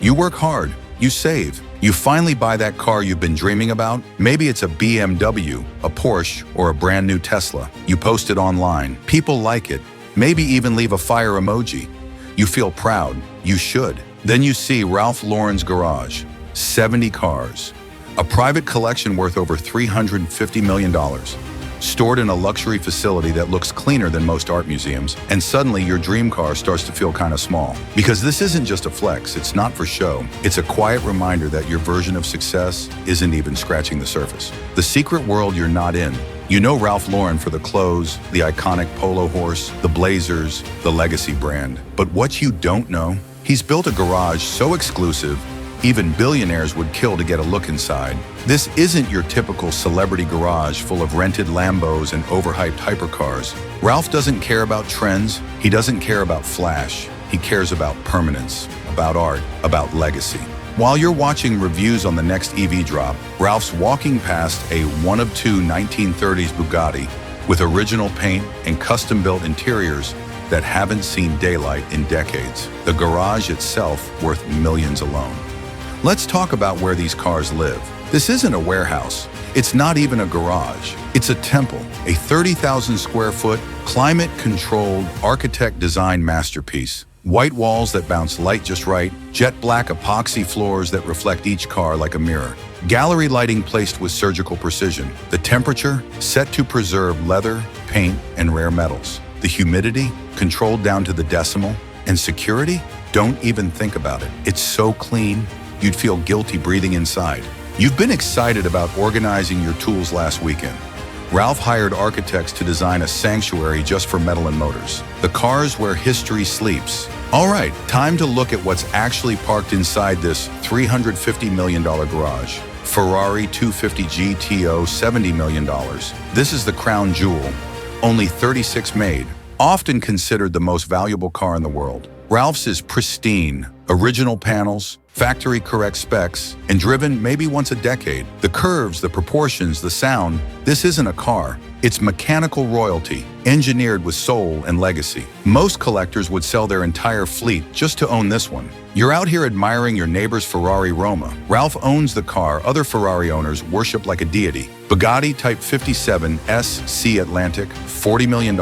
You work hard, you save, you finally buy that car you've been dreaming about. Maybe it's a BMW, a Porsche, or a brand new Tesla. You post it online, people like it, maybe even leave a fire emoji. You feel proud, you should. Then you see Ralph Lauren's garage, 70 cars, a private collection worth over $350 million, stored in a luxury facility that looks cleaner than most art museums, and suddenly your dream car starts to feel kind of small. Because this isn't just a flex, it's not for show. It's a quiet reminder that your version of success isn't even scratching the surface. The secret world you're not in. You know Ralph Lauren for the clothes, the iconic polo horse, the blazers, the legacy brand. But what you don't know, he's built a garage so exclusive, even billionaires would kill to get a look inside. This isn't your typical celebrity garage full of rented Lambos and overhyped hypercars. Ralph doesn't care about trends. He doesn't care about flash. He cares about permanence, about art, about legacy. While you're watching reviews on the next EV drop, Ralph's walking past a one-of-two 1930s Bugatti with original paint and custom-built interiors that haven't seen daylight in decades. The garage itself worth millions alone. Let's talk about where these cars live. This isn't a warehouse. It's not even a garage. It's a temple, a 30,000 square foot, climate-controlled, architect-designed masterpiece. White walls that bounce light just right, jet black epoxy floors that reflect each car like a mirror. Gallery lighting placed with surgical precision. The temperature set to preserve leather, paint, and rare metals. The humidity controlled down to the decimal. And security? Don't even think about it. It's so clean, you'd feel guilty breathing inside. You've been excited about organizing your tools last weekend. Ralph hired architects to design a sanctuary just for metal and motors. The cars where history sleeps. All right, time to look at what's actually parked inside this $350 million garage. Ferrari 250 GTO, $70 million. This is the crown jewel, only 36 made, often considered the most valuable car in the world. Ralph's is pristine, original panels, factory correct specs, and driven maybe once a decade. The curves, the proportions, the sound, this isn't a car. It's mechanical royalty, engineered with soul and legacy. Most collectors would sell their entire fleet just to own this one. You're out here admiring your neighbor's Ferrari Roma. Ralph owns the car other Ferrari owners worship like a deity. Bugatti Type 57 SC Atlantic, $40 million.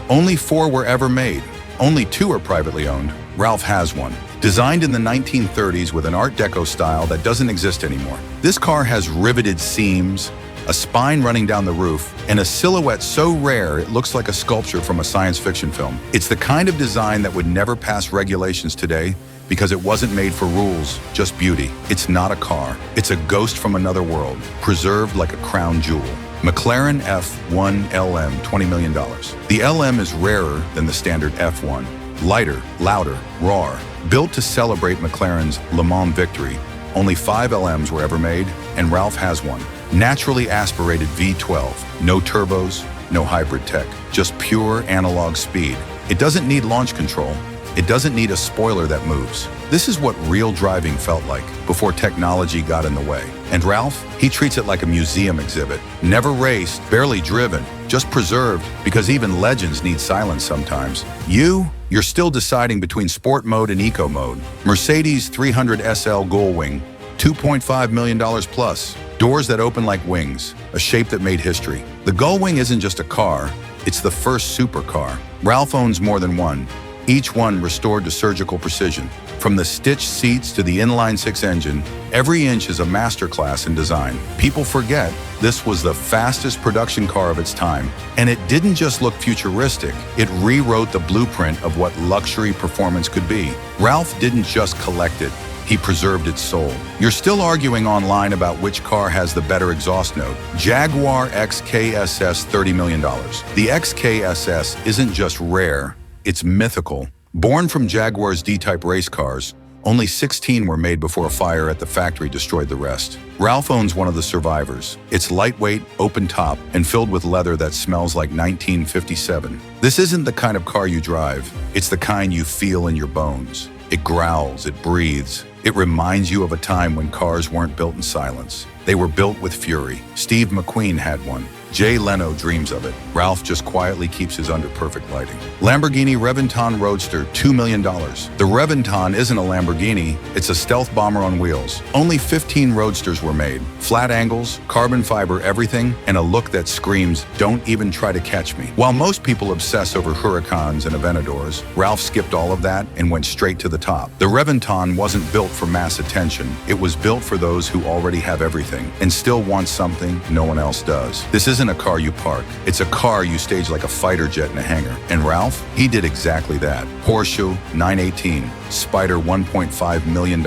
Only 4 were ever made. Only 2 are privately owned. Ralph has one. Designed in the 1930s with an Art Deco style that doesn't exist anymore. This car has riveted seams, a spine running down the roof, and a silhouette so rare it looks like a sculpture from a science fiction film. It's the kind of design that would never pass regulations today because it wasn't made for rules, just beauty. It's not a car. It's a ghost from another world, preserved like a crown jewel. McLaren F1 LM, $20 million. The LM is rarer than the standard F1. Lighter, louder, raw. Built to celebrate McLaren's Le Mans victory, only 5 LMs were ever made, and Ralph has one. Naturally aspirated V12, no turbos, no hybrid tech, just pure analog speed. It doesn't need launch control. It doesn't need a spoiler that moves. This is what real driving felt like before technology got in the way. And Ralph, he treats it like a museum exhibit. Never raced, barely driven, just preserved, because even legends need silence sometimes. You're still deciding between sport mode and eco mode. Mercedes 300 SL Gullwing, $2.5 million plus. Doors that open like wings, a shape that made history. The Gullwing isn't just a car, it's the first supercar. Ralph owns more than one, each one restored to surgical precision. From the stitched seats to the inline-6 engine, every inch is a masterclass in design. People forget this was the fastest production car of its time. And it didn't just look futuristic, it rewrote the blueprint of what luxury performance could be. Ralph didn't just collect it, he preserved its soul. You're still arguing online about which car has the better exhaust note. Jaguar XKSS, $30 million. The XKSS isn't just rare, it's mythical. Born from Jaguar's D-Type race cars, only 16 were made before a fire at the factory destroyed the rest. Ralph owns one of the survivors. It's lightweight, open top, and filled with leather that smells like 1957. This isn't the kind of car you drive. It's the kind you feel in your bones. It growls, it breathes. It reminds you of a time when cars weren't built in silence. They were built with fury. Steve McQueen had one. Jay Leno dreams of it. Ralph just quietly keeps his under perfect lighting. Lamborghini Reventon Roadster, $2 million. The Reventon isn't a Lamborghini, it's a stealth bomber on wheels. Only 15 Roadsters were made. Flat angles, carbon fiber everything, and a look that screams, "Don't even try to catch me." While most people obsess over Huracans and Aventadors, Ralph skipped all of that and went straight to the top. The Reventon wasn't built for mass attention. It was built for those who already have everything and still want something no one else does. This isn't a car you park. It's a car you stage like a fighter jet in a hangar. And Ralph, he did exactly that. Porsche 918, Spider $1.5 million.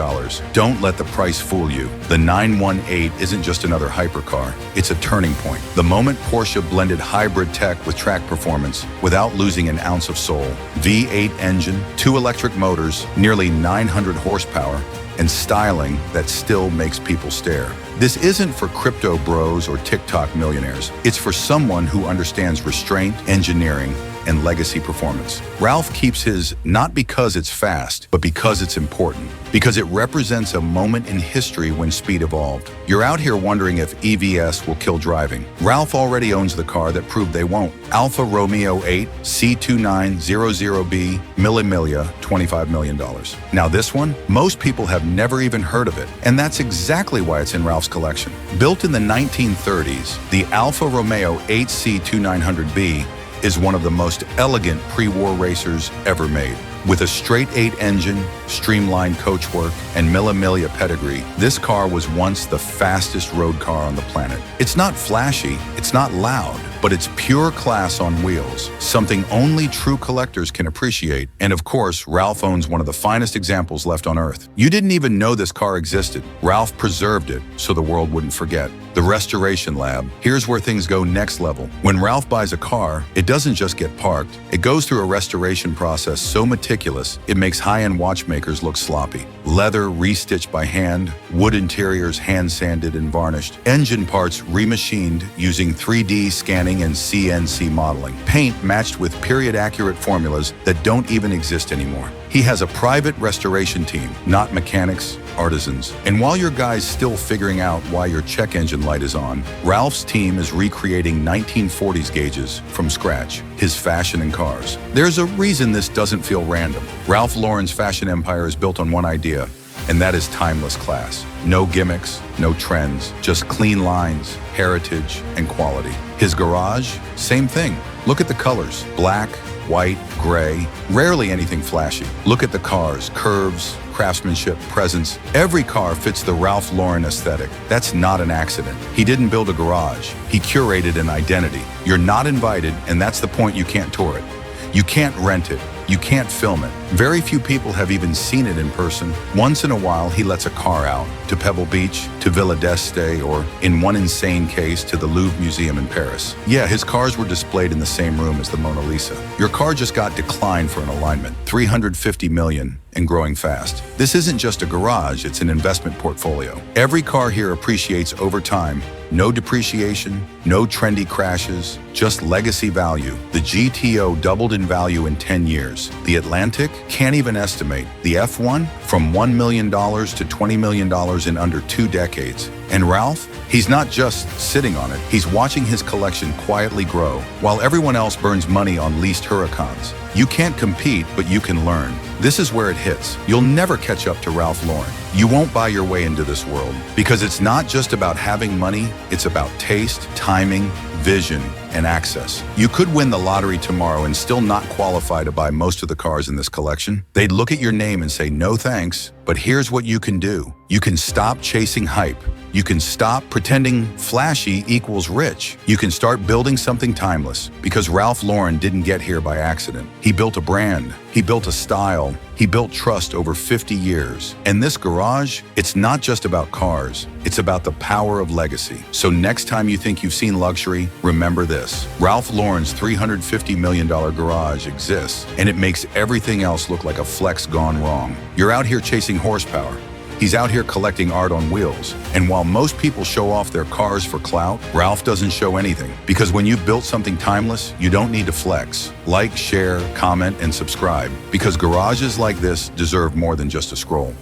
Don't let the price fool you. The 918 isn't just another hypercar. It's a turning point. The moment Porsche blended hybrid tech with track performance without losing an ounce of soul. V8 engine, 2 electric motors, nearly 900 horsepower, and styling that still makes people stare. This isn't for crypto bros or TikTok millionaires. It's for someone who understands restraint, engineering, and legacy performance. Ralph keeps his not because it's fast, but because it's important. Because it represents a moment in history when speed evolved. You're out here wondering if EVs will kill driving. Ralph already owns the car that proved they won't. Alfa Romeo 8 C2900B Mille Miglia, $25 million. Now this one, most people have never even heard of it, and that's exactly why it's in Ralph's collection. Built in the 1930s, the Alfa Romeo 8 C2900B is one of the most elegant pre-war racers ever made. With a straight 8 engine, streamlined coachwork, and Mille Miglia pedigree, this car was once the fastest road car on the planet. It's not flashy, it's not loud, but it's pure class on wheels, something only true collectors can appreciate. And of course, Ralph owns one of the finest examples left on Earth. You didn't even know this car existed. Ralph preserved it so the world wouldn't forget. The Restoration Lab. Here's where things go next level. When Ralph buys a car, it doesn't just get parked. It goes through a restoration process so meticulous, it makes high-end watchmakers look sloppy. Leather restitched by hand, wood interiors hand-sanded and varnished, engine parts remachined using 3D scanning and CNC modeling, paint matched with period-accurate formulas that don't even exist anymore. He has a private restoration team, not mechanics, artisans. And while your guy's still figuring out why your check engine light is on, Ralph's team is recreating 1940s gauges from scratch, his fashion and cars. There's a reason this doesn't feel random. Ralph Lauren's fashion empire is built on one idea, and that is timeless class. No gimmicks, no trends, just clean lines, heritage, and quality. His garage, same thing. Look at the colors, black, white, gray, rarely anything flashy. Look at the cars, curves, craftsmanship, presence. Every car fits the Ralph Lauren aesthetic. That's not an accident. He didn't build a garage. He curated an identity. You're not invited, and that's the point. You can't tour it. You can't rent it. You can't film it. Very few people have even seen it in person. Once in a while, he lets a car out to Pebble Beach, to Villa d'Este, or in one insane case, to the Louvre Museum in Paris. Yeah, his cars were displayed in the same room as the Mona Lisa. Your car just got declined for an alignment. $350 million and growing fast. This isn't just a garage, it's an investment portfolio. Every car here appreciates over time. No depreciation, no trendy crashes, just legacy value. The GTO doubled in value in 10 years. The Atlantic can't even estimate. The F1 from $1 million to $20 million in under 2 decades. And Ralph, he's not just sitting on it, he's watching his collection quietly grow while everyone else burns money on leased Huracans. You can't compete, but you can learn. This is where it hits. You'll never catch up to Ralph Lauren. You won't buy your way into this world because it's not just about having money, it's about taste, timing, vision, and access. You could win the lottery tomorrow and still not qualify to buy most of the cars in this collection. They'd look at your name and say, no thanks, but here's what you can do. You can stop chasing hype. You can stop pretending flashy equals rich. You can start building something timeless because Ralph Lauren didn't get here by accident. He built a brand. He built a style. He built trust over 50 years. And this garage, it's not just about cars. It's about the power of legacy. So next time you think you've seen luxury, remember this. Ralph Lauren's $350 million garage exists, and it makes everything else look like a flex gone wrong. You're out here chasing horsepower. He's out here collecting art on wheels. And while most people show off their cars for clout, Ralph doesn't show anything. Because when you've built something timeless, you don't need to flex. Like, share, comment, and subscribe. Because garages like this deserve more than just a scroll.